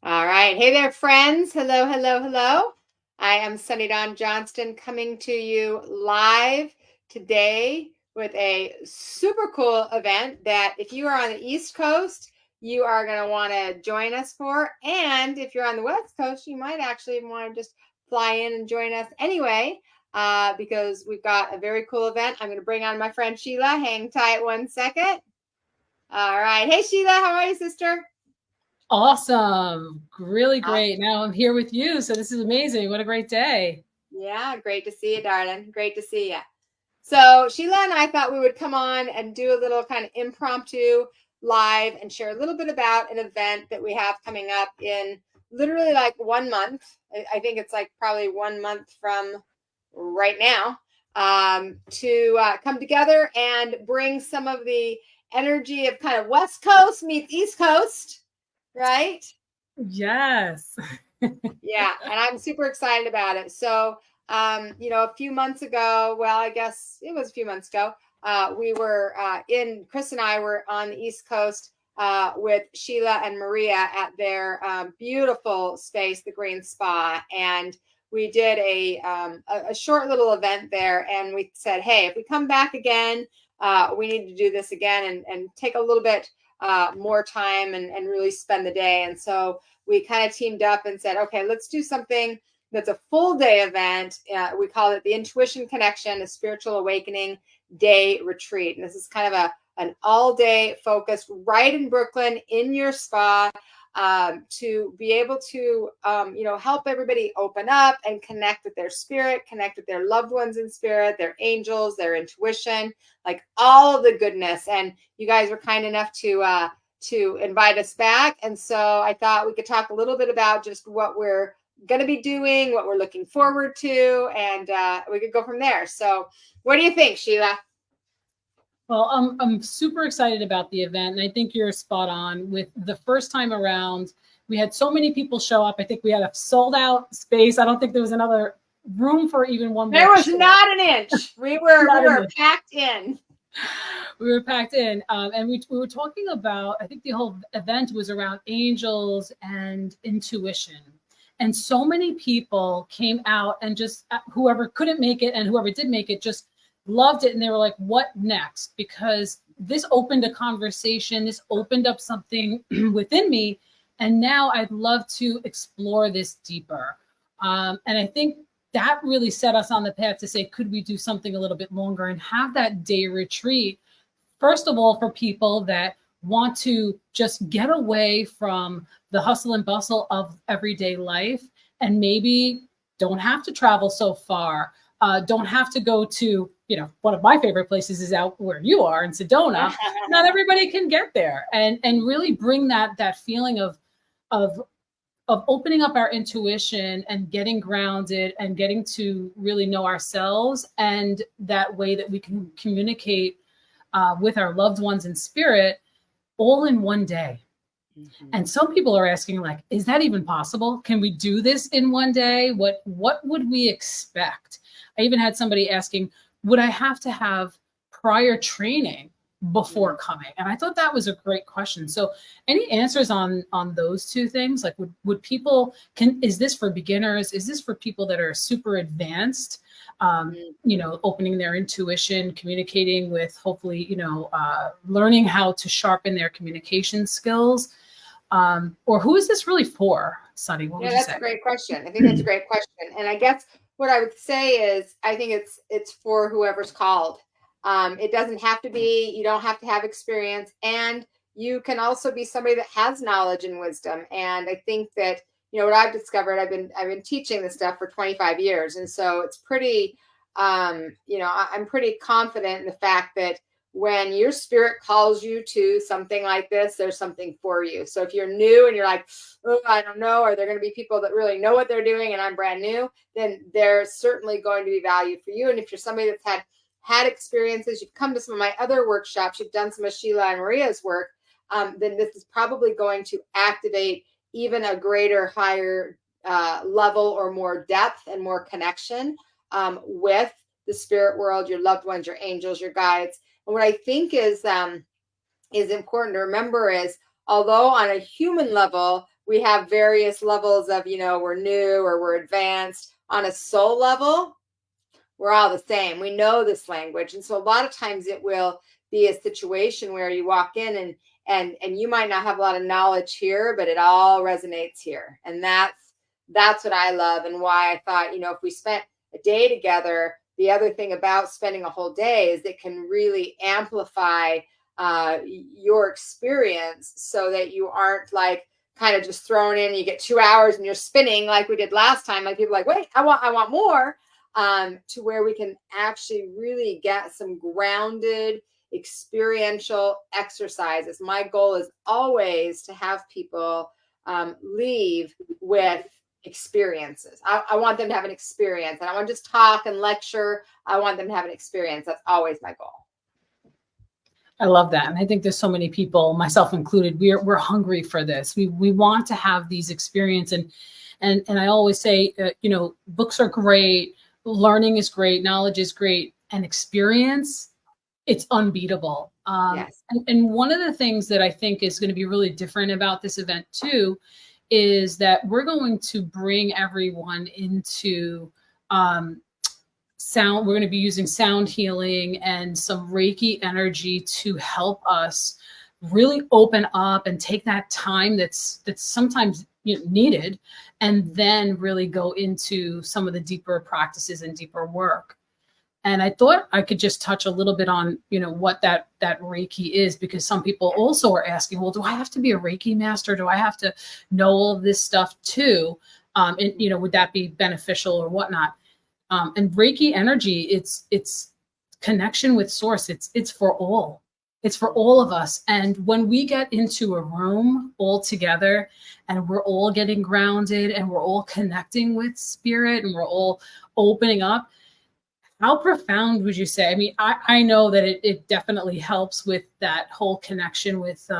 All right. Hey there, friends. Hello, hello, hello. I am Dawn Johnston coming to you live today with a super cool event that if you are on the East Coast, you are going to want to join us for. And if you're on the West Coast, you might actually even want to just fly in and join us anyway, because we've got a very cool event. I'm going to bring on my friend Sheila. Hang tight 1 second. All right. Hey, Sheila. How are you, sister? Awesome. Really great. Awesome. Now I'm here with you. So this is amazing. What a great day. Yeah, great to see you, darling. Great to see you. So Sheila and I thought we would come on and do a little kind of impromptu live and share a little bit about an event that we have coming up in literally like 1 month. I think it's like probably 1 month from right now, to come together and bring some of the energy of kind of West Coast meets East Coast, right? Yes. Yeah, and I'm super excited about it. So, a few months ago, well, I guess it was a few months ago, we were Chris and I were on the East Coast with Sheila and Maria at their beautiful space, the Green Spa. And we did a short little event there. And we said, hey, if we come back again, we need to do this again and take a little bit more time and really spend the day. And so, we kind of teamed up and said, okay, let's do something that's a full day event. We call it the Intuition Connection, a Spiritual Awakening Day Retreat. And this is kind of an all day focused right in Brooklyn in your spa, to be able to, help everybody open up and connect with their spirit, connect with their loved ones in spirit, their angels, their intuition, like all of the goodness. And you guys were kind enough to invite us back. And so I thought we could talk a little bit about just what we're going to be doing, what we're looking forward to, and we could go from there. So what do you think, Sheila? Well, I'm super excited about the event. And I think you're spot on with the first time around. We had so many people show up. I think we had a sold out space. I don't think there was another room for even one There more was chair. not an inch. We were Not packed in. We were packed in, and we were talking about, I think the whole event was around angels and intuition. And so many people came out and just whoever couldn't make it and whoever did make it just loved it. And they were like, what next? Because this opened a conversation, this opened up something within me. And now I'd love to explore this deeper. And I think that really set us on the path to say, could we do something a little bit longer and have that day retreat? First of all, for people that want to just get away from the hustle and bustle of everyday life and maybe don't have to travel so far, don't have to go to, one of my favorite places is out where you are in Sedona. Not everybody can get there, and really bring that feeling of opening up our intuition and getting grounded and getting to really know ourselves, and that way that we can communicate with our loved ones in spirit, all in one day. Mm-hmm. And some people are asking, like, is that even possible? Can we do this in one day? What would we expect? I even had somebody asking, would I have to have prior training before coming? And I thought that was a great question. So any answers on those two things? Like, would people, is this for beginners? Is this for people that are super advanced? Opening their intuition, communicating with, hopefully, learning how to sharpen their communication skills. Or who is this really for, Sunny? What would you say? That's a great question. I think that's a great question. And I guess what I would say is, I think it's for whoever's called. It doesn't have to be, you don't have to have experience, and you can also be somebody that has knowledge and wisdom. And I think that, what I've discovered, I've been teaching this stuff for 25 years. And so it's pretty, I'm pretty confident in the fact that when your spirit calls you to something like this, there's something for you. So if you're new and you're like, oh, I don't know, are there going to be people that really know what they're doing and I'm brand new, then there's certainly going to be value for you. And if you're somebody that's had experiences, you've come to some of my other workshops, you've done some of Sheila and Maria's work, then this is probably going to activate even a greater, higher level or more depth and more connection with the spirit world, your loved ones, your angels, your guides. And what I think is important to remember is, although on a human level, we have various levels of, you know, we're new or we're advanced. On a soul level, we're all the same. We know this language. And so a lot of times it will be a situation where you walk in and you might not have a lot of knowledge here, but it all resonates here. And that's what I love, and why I thought, you know, if we spent a day together, the other thing about spending a whole day is it can really amplify your experience, so that you aren't like kind of just thrown in, you get 2 hours and you're spinning like we did last time. Like people are like, wait, I want more. To where we can actually really get some grounded experiential exercises. My goal is always to have people leave with experiences. I want them to have an experience. And I want to just talk and lecture. I want them to have an experience. That's always my goal. I love that. And I think there's so many people, myself included, we're hungry for this. We want to have these experiences. And I always say, you know, books are great. Learning is great. Knowledge is great. And experience, it's unbeatable. Yes. And one of the things that I think is going to be really different about this event too, is that we're going to bring everyone into sound. We're going to be using sound healing and some Reiki energy to help us really open up and take that time that's sometimes, you know, needed, and then really go into some of the deeper practices and deeper work. And I thought I could just touch a little bit on, you know, what that Reiki is, because some people also are asking, well, do I have to be a Reiki master? Do I have to know all of this stuff too? And, you know, would that be beneficial or whatnot? And Reiki energy, it's connection with source. It's for all. It's for all of us. And when we get into a room all together and we're all getting grounded and we're all connecting with spirit and we're all opening up, how profound would you say? I mean, I know that it definitely helps with that whole connection with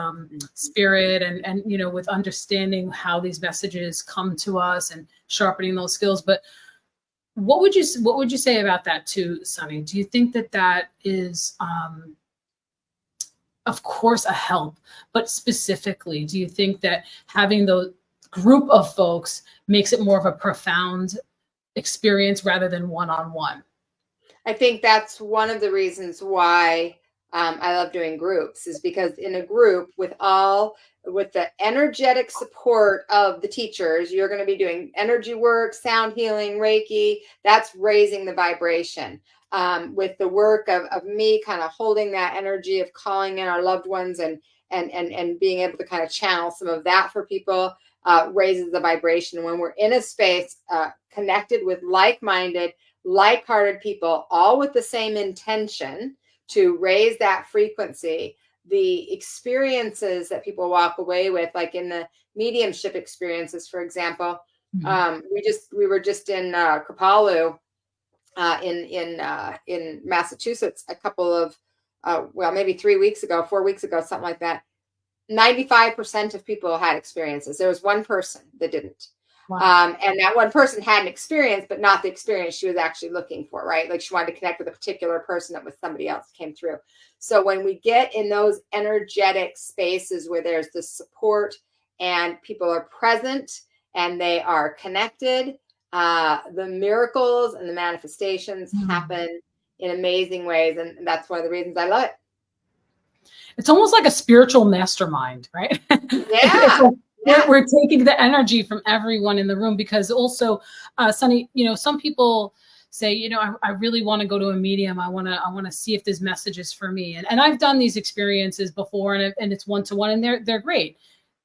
spirit and, you know, with understanding how these messages come to us and sharpening those skills. But what would you say about that too, Sunny? Do you think that is, of course, a help, but specifically, do you think that having the group of folks makes it more of a profound experience rather than one-on-one? I think that's one of the reasons why I love doing groups, is because in a group with the energetic support of the teachers, you're going to be doing energy work, sound healing, Reiki. That's raising the vibration. With the work of me kind of holding that energy of calling in our loved ones and being able to kind of channel some of that for people, raises the vibration. When we're in a space connected with like-hearted people, all with the same intention to raise that frequency, the experiences that people walk away with, like in the mediumship experiences, for example, we were just in Kripalu, in Massachusetts a couple of maybe 4 weeks ago, something like that. 95% of people had experiences. There was one person that didn't. Wow. And that one person had an experience, but not the experience she was actually looking for, right? Like she wanted to connect with a particular person that was somebody else came through. So when we get in those energetic spaces where there's the support and people are present and they are connected, the miracles and the manifestations happen in amazing ways. And that's one of the reasons I love it. It's almost like a spiritual mastermind, right? Yeah. We're taking the energy from everyone in the room, because also, Sunny, you know, some people say, you know, I really want to go to a medium. I want to see if this message is for me. And I've done these experiences before, and it's one-to-one, and they're great.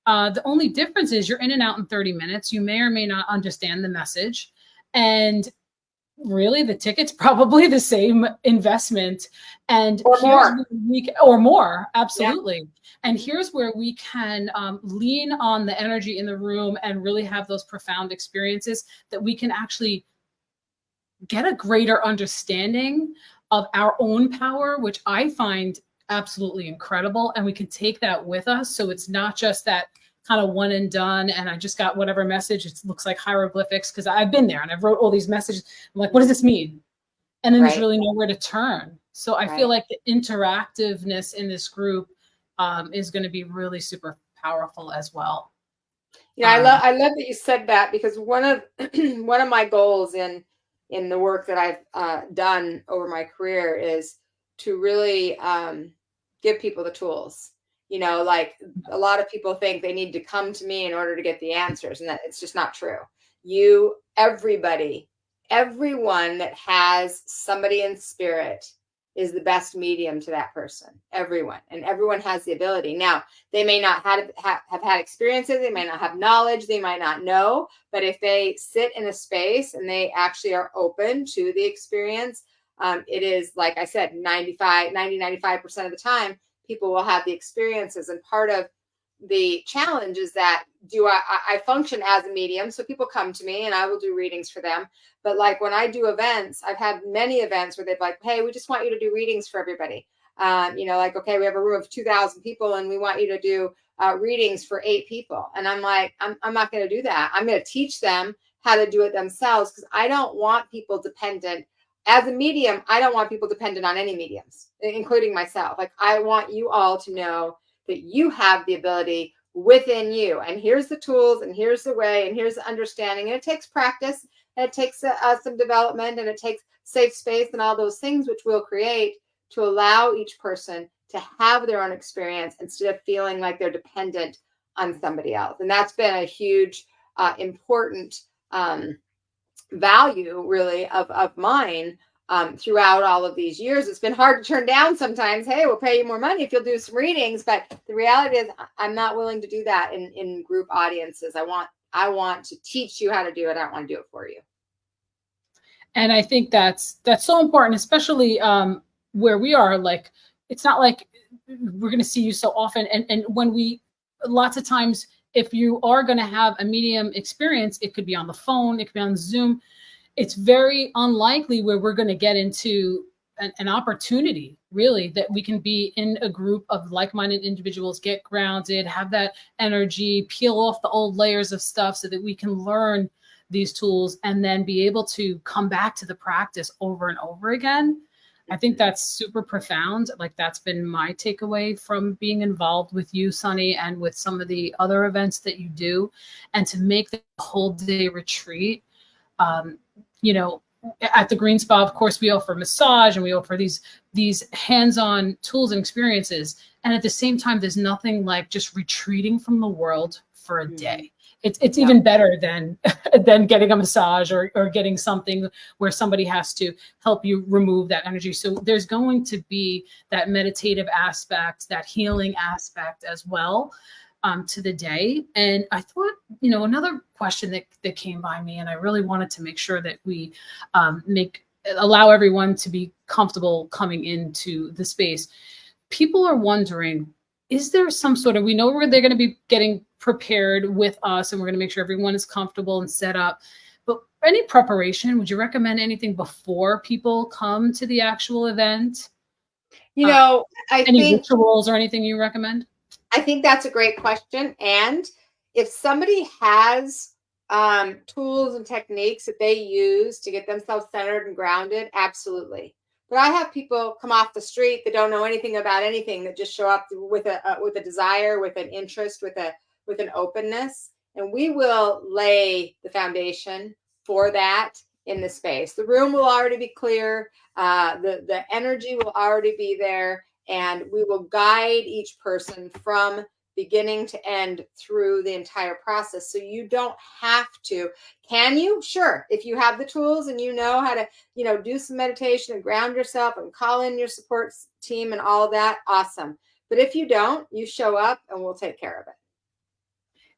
The only difference is you're in and out in 30 minutes. You may or may not understand the message. And really, the ticket's probably the same investment, and or more, absolutely. Yeah. And here's where we can lean on the energy in the room and really have those profound experiences that we can actually get a greater understanding of our own power, which I find absolutely incredible. And we can take that with us, so it's not just that kind of one and done, and I just got whatever message. It looks like hieroglyphics, because I've been there and I've wrote all these messages. I'm like, what does this mean? And then there's really nowhere to turn. So I feel like the interactiveness in this group is going to be really super powerful as well. I love that you said that, because one of one of my goals in the work that I've done over my career is to really give people the tools. Like, a lot of people think they need to come to me in order to get the answers, and that it's just not true. Everybody, everyone that has somebody in spirit is the best medium to that person. Everyone, and everyone has the ability. Now, they may not have had experiences, they may not have knowledge, they might not know, but if they sit in a space and they actually are open to the experience, it is, like I said, 95% of the time, people will have the experiences. And part of the challenge is that I function as a medium, so people come to me and I will do readings for them. But like, when I do events, I've had many events where they've like, hey, we just want you to do readings for everybody. Like, okay, we have a room of 2,000 people and we want you to do readings for 8 people. And I'm like, I'm not going to do that. I'm going to teach them how to do it themselves, because I don't want people dependent. As a medium, I don't want people dependent on any mediums, including myself. Like, I want you all to know that you have the ability within you, and here's the tools, and here's the way, and here's the understanding. And it takes practice, and it takes some development, and it takes safe space and all those things, which we'll create to allow each person to have their own experience instead of feeling like they're dependent on somebody else. And that's been a huge important value, really, of mine throughout all of these years. It's been hard to turn down sometimes. Hey, we'll pay you more money if you'll do some readings, but the reality is I'm not willing to do that in group audiences. I want to teach you how to do it. I don't want to do it for you. And I think that's so important, especially where we are. Like, it's not like we're going to see you so often. And when lots of times, if you are going to have a medium experience, it could be on the phone, it could be on Zoom. It's very unlikely where we're going to get into an opportunity, really, that we can be in a group of like-minded individuals, get grounded, have that energy, peel off the old layers of stuff so that we can learn these tools and then be able to come back to the practice over and over again. I think that's super profound. Like, that's been my takeaway from being involved with you, Sunny, and with some of the other events that you do. And to make the whole day retreat, at the Green Spa, of course, we offer massage and we offer these hands-on tools and experiences. And at the same time, there's nothing like just retreating from the world for a day. It's even better than getting a massage or getting something where somebody has to help you remove that energy. So there's going to be that meditative aspect, that healing aspect as well to the day. And I thought, another question that came by me, and I really wanted to make sure that we allow everyone to be comfortable coming into the space. People are wondering, is there some sort of, we know where they're going to be getting prepared with us and we're going to make sure everyone is comfortable and set up, but any preparation, would you recommend anything before people come to the actual event? Any rituals or anything you recommend? I think that's a great question. And if somebody has tools and techniques that they use to get themselves centered and grounded, absolutely. But I have people come off the street that don't know anything about anything, that just show up with a desire, with an interest, with an openness, and we will lay the foundation for that in the space. The room will already be clear, the energy will already be there, and we will guide each person from beginning to end through the entire process. So you don't have to. Can you? Sure. If you have the tools and you know how to, do some meditation and ground yourself and call in your support team and all of that, awesome. But if you don't, you show up and we'll take care of it.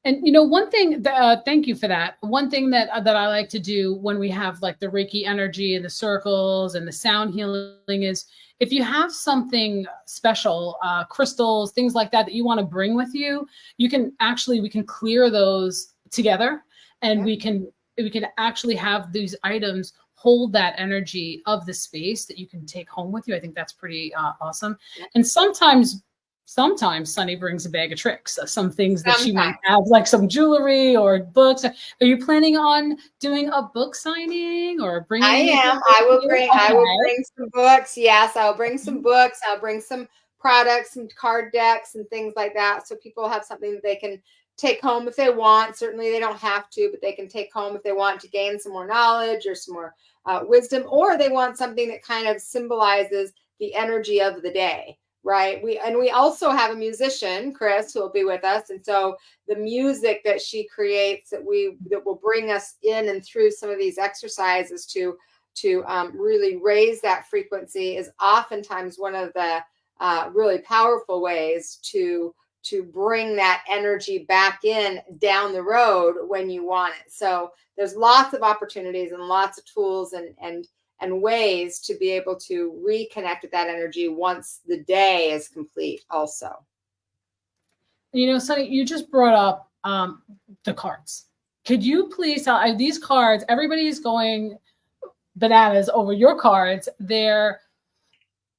And one thing, thank you for that. One thing that I like to do when we have like the Reiki energy and the circles and the sound healing is, if you have something special, crystals, things like that you want to bring with you, we can clear those together, and we can actually have these items hold that energy of the space that you can take home with you. I think that's pretty awesome. And sometimes Sunny brings a bag of tricks, some things that she might have, like some jewelry or books. Are you planning on doing a book signing or bringing? I am. I will bring some books. Yes, I'll bring some books. I'll bring some products and card decks and things like that, so people have something that they can take home if they want. Certainly they don't have to, but they can take home if they want to gain some more knowledge or some more wisdom, or they want something that kind of symbolizes the energy of the day, right? We also have a musician, Chris, who will be with us. And so the music that she creates that will bring us in and through some of these exercises to really raise that frequency is oftentimes one of the really powerful ways to bring that energy back in down the road when you want it. So there's lots of opportunities and lots of tools and ways to be able to reconnect with that energy once the day is complete also. Sunny, you just brought up the cards. Could you please tell these cards, everybody's going bananas over your cards.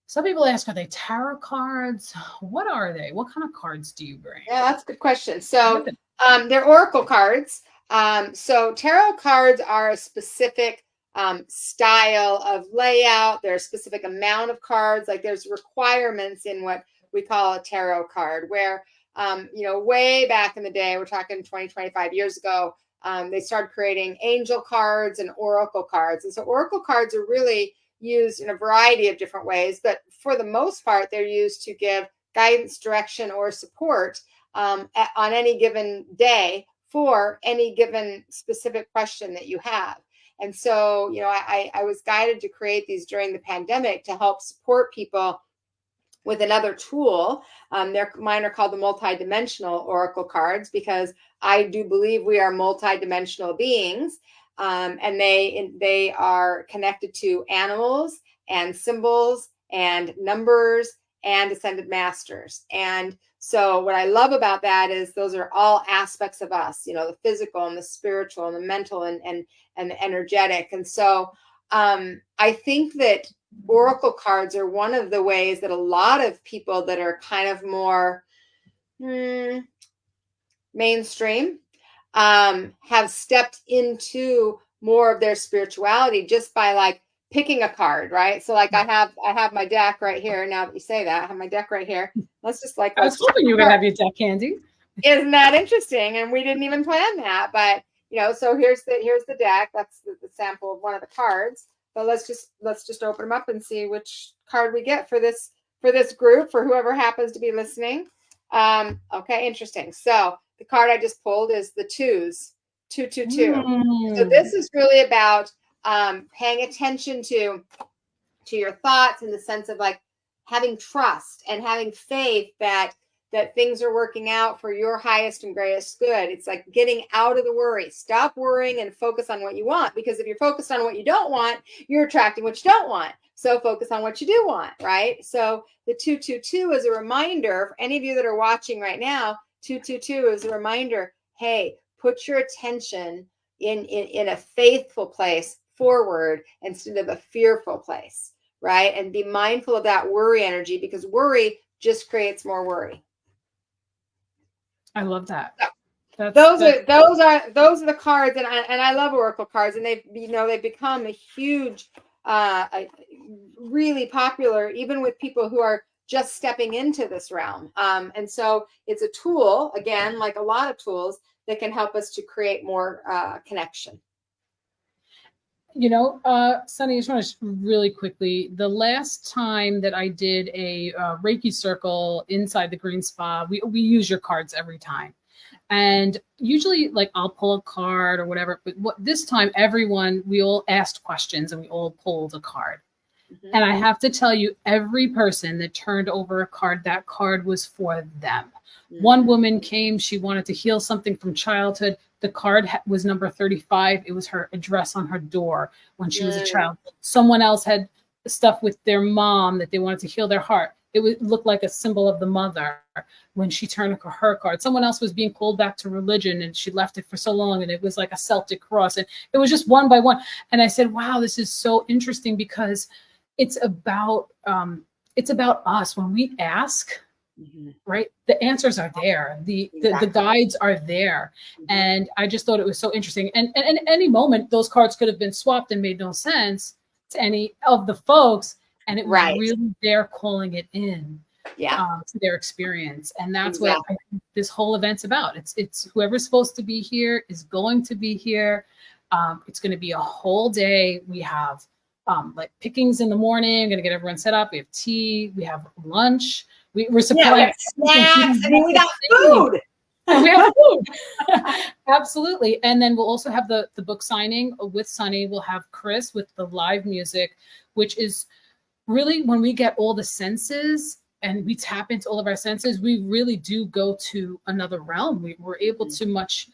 Some people ask, are they tarot cards? What are they? What kind of cards do you bring? Yeah, that's a good question. So they're oracle cards. So tarot cards are a specific style of layout. There's a specific amount of cards. Like there's requirements in what we call a tarot card, where, way back in the day, we're talking 20, 25 years ago, they started creating angel cards and oracle cards. And so oracle cards are really used in a variety of different ways, but for the most part, they're used to give guidance, direction, or support on any given day for any given specific question that you have. And so, I was guided to create these during the pandemic to help support people with another tool. Mine are called the multidimensional oracle cards, because I do believe we are multidimensional beings, and they are connected to animals and symbols and numbers and ascended masters. And so what I love about that is those are all aspects of us, the physical and the spiritual and the mental and the energetic. And so I think that oracle cards are one of the ways that a lot of people that are kind of more mainstream have stepped into more of their spirituality just by like picking a card, right? So like I have my deck right here. Now that you say that, I have my deck right here. Let's just like, I was hoping you were gonna have your deck handy. Isn't that interesting? And we didn't even plan that, but so here's the deck. That's the sample of one of the cards. But let's just open them up and see which card we get for this group, for whoever happens to be listening. Okay, interesting. So the card I just pulled is the twos, 222. So this is really about paying attention to your thoughts, in the sense of like having trust and having faith that things are working out for your highest and greatest good. It's like getting out of the worry. Stop worrying and focus on what you want, because if you're focused on what you don't want, you're attracting what you don't want. So focus on what you do want, right? So the 222 is a reminder for any of you that are watching right now. 222 is a reminder, hey, put your attention in a faithful place forward instead of a fearful place, right? And be mindful of that worry energy, because worry just creates more worry. I love that. Those are the cards, and I love oracle cards, and they've become a huge, really popular, even with people who are just stepping into this realm. And so it's a tool, again, like a lot of tools, that can help us to create more connection. Sunny, I just want to really quickly, the last time that I did a Reiki circle inside the Green Spa, we use your cards every time. And usually, like, I'll pull a card or whatever, but this time, we all asked questions and we all pulled a card. Mm-hmm. And I have to tell you, every person that turned over a card, that card was for them. Mm-hmm. One woman came, she wanted to heal something from childhood. The card was number 35. It was her address on her door when she was a child. Someone else had stuff with their mom that they wanted to heal their heart. It would look like a symbol of the mother when she turned her card. Someone else was being pulled back to religion, and she left it for so long, and it was like a Celtic cross. And it was just one by one. And I said, wow, this is so interesting, because it's about us. When we ask, mm-hmm. right, the answers are there. The guides are there. Mm-hmm. And I just thought it was so interesting. And at any moment, those cards could have been swapped and made no sense to any of the folks. And it was really there calling it in. to their experience. And that's what I think this whole event's about. It's whoever's supposed to be here is going to be here. It's going to be a whole day. We have like pickings in the morning. I'm going to get everyone set up. We have tea. We have lunch. We're supplying snacks. I mean, we got food. We have food. Absolutely. And then we'll also have the book signing with Sunny. We'll have Chris with the live music, which is really when we get all the senses and we tap into all of our senses, we really do go to another realm. We're able to much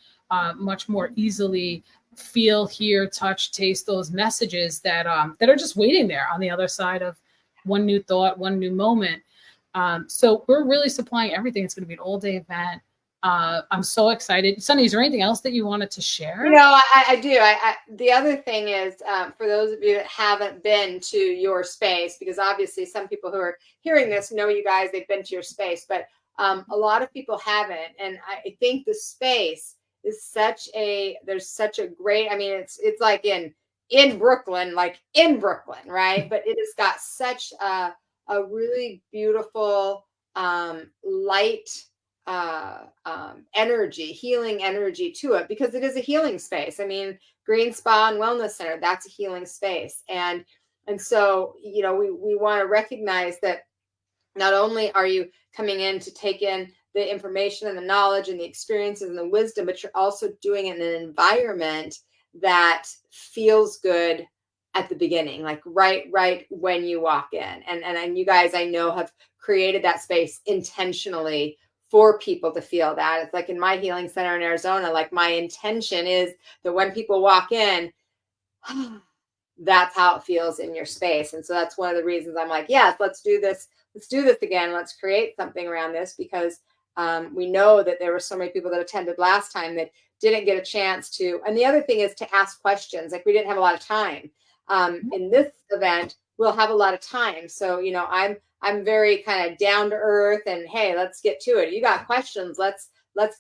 more easily feel, hear, touch, taste those messages that are just waiting there on the other side of one new thought, one new moment. So we're really supplying everything. It's going to be an all-day event. I'm so excited. Sunny, is there anything else that you wanted to share? You know, I do. The other thing is, for those of you that haven't been to your space, because obviously some people who are hearing this know you guys, they've been to your space, but a lot of people haven't. And I think the space is there's such a great, I mean, it's like in Brooklyn, right? But it has got such a really beautiful, light, energy, healing energy to it, because it is a healing space. I mean, Green Spa and Wellness Center, that's a healing space. And so, you know, we want to recognize that not only are you coming in to take in the information and the knowledge and the experiences and the wisdom, but you're also doing it in an environment that feels good at the beginning, like right when you walk in. And you guys, I know, have created that space intentionally for people to feel that. It's like in my healing center in Arizona, like my intention is that when people walk in, that's how it feels in your space. And so that's one of the reasons I'm like, yes, let's do this. Let's do this again. Let's create something around this, because we know that there were so many people that attended last time that didn't get a chance to. And the other thing is to ask questions. Like, we didn't have a lot of time. In this event, we'll have a lot of time. So, you know, I'm very kind of down to earth and, hey, let's get to it. You got questions. Let's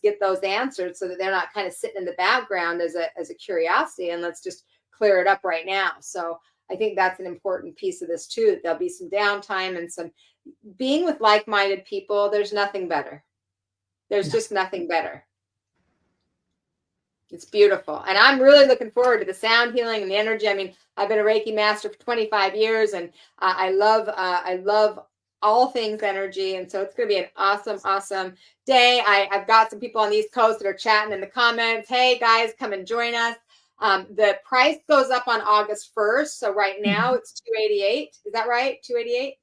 get those answered so that they're not kind of sitting in the background as a curiosity, and let's just clear it up right now. So I think that's an important piece of this too, that there'll be some downtime and some being with like-minded people. There's nothing better. There's just nothing better. It's beautiful. And I'm really looking forward to the sound healing and the energy. I mean, I've been a Reiki master for 25 years, and I love all things energy. And so it's going to be an awesome day. I've got some people on the East Coast that are chatting in the comments. Hey guys, come and join us. The price goes up on August 1st. So right now it's $288. Is that right? $288?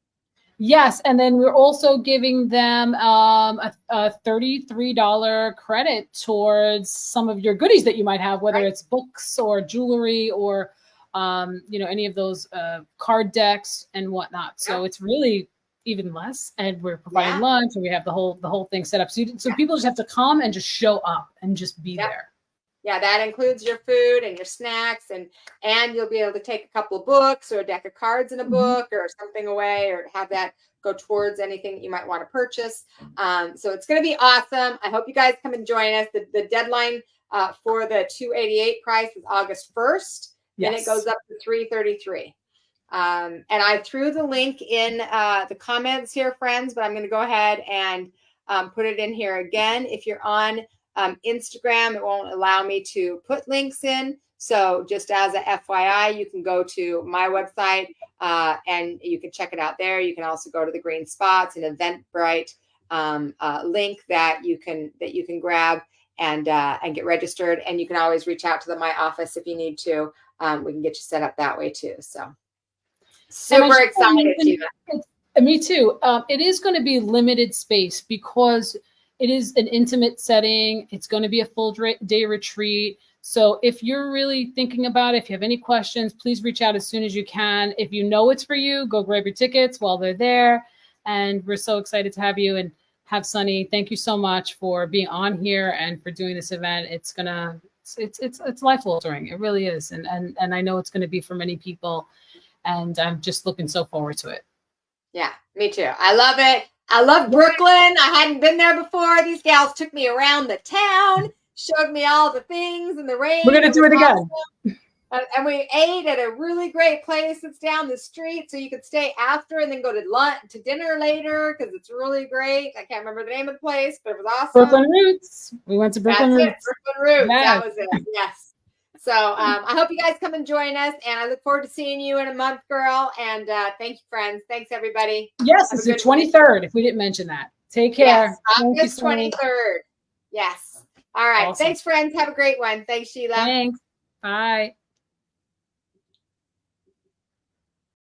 Yes, and then we're also giving them a $33 credit towards some of your goodies that you might have, whether it's books or jewelry or you know, any of those card decks and whatnot. So it's really even less, and we're providing lunch, and we have the whole thing set up. So people just have to come and just show up and just be there. Yeah, that includes your food and your snacks, and you'll be able to take a couple of books or a deck of cards in a book or something away, or have that go towards anything that you might want to purchase. So it's going to be awesome. I hope you guys come and join us. The deadline for the $288 price is August 1st. Then it goes up to $333. And I threw the link in the comments here, friends, but I'm going to go ahead and put it in here again. If you're on Instagram, it won't allow me to put links in. So just as a FYI, you can go to my website and you can check it out there. You can also go to the Green Spots and Eventbrite link that you can grab and get registered. And you can always reach out to my office if you need to. We can get you set up that way too. So super excited, Shiva. Me too. It is going to be limited space because it is an intimate setting. It's going to be a full day retreat. So if you're really thinking about it, if you have any questions, please reach out as soon as you can. If you know it's for you, go grab your tickets while they're there. And we're so excited to have you and have Sunny. Thank you so much for being on here and for doing this event. It's life altering. It really is. And I know it's going to be for many people. And I'm just looking so forward to it. Yeah, me too. I love it. I love Brooklyn. I hadn't been there before. These gals took me around the town, showed me all the things and the rain. We're going to do it again. And we ate at a really great place that's down the street, so you could stay after and then go to lunch, to dinner later, because it's really great. I can't remember the name of the place, but it was awesome. Brooklyn Roots. We went to Brooklyn That's Roots. it, Brooklyn Roots. Yes. That was it. Yes. So I hope you guys come and join us, and I look forward to seeing you in a month, girl. And thank you, friends. Thanks, everybody. Yes, it's the 23rd, if we didn't mention that. Take care. Yes, August 23rd. Yes. All right. Awesome. Thanks, friends. Have a great one. Thanks, Sheila. Thanks. Bye.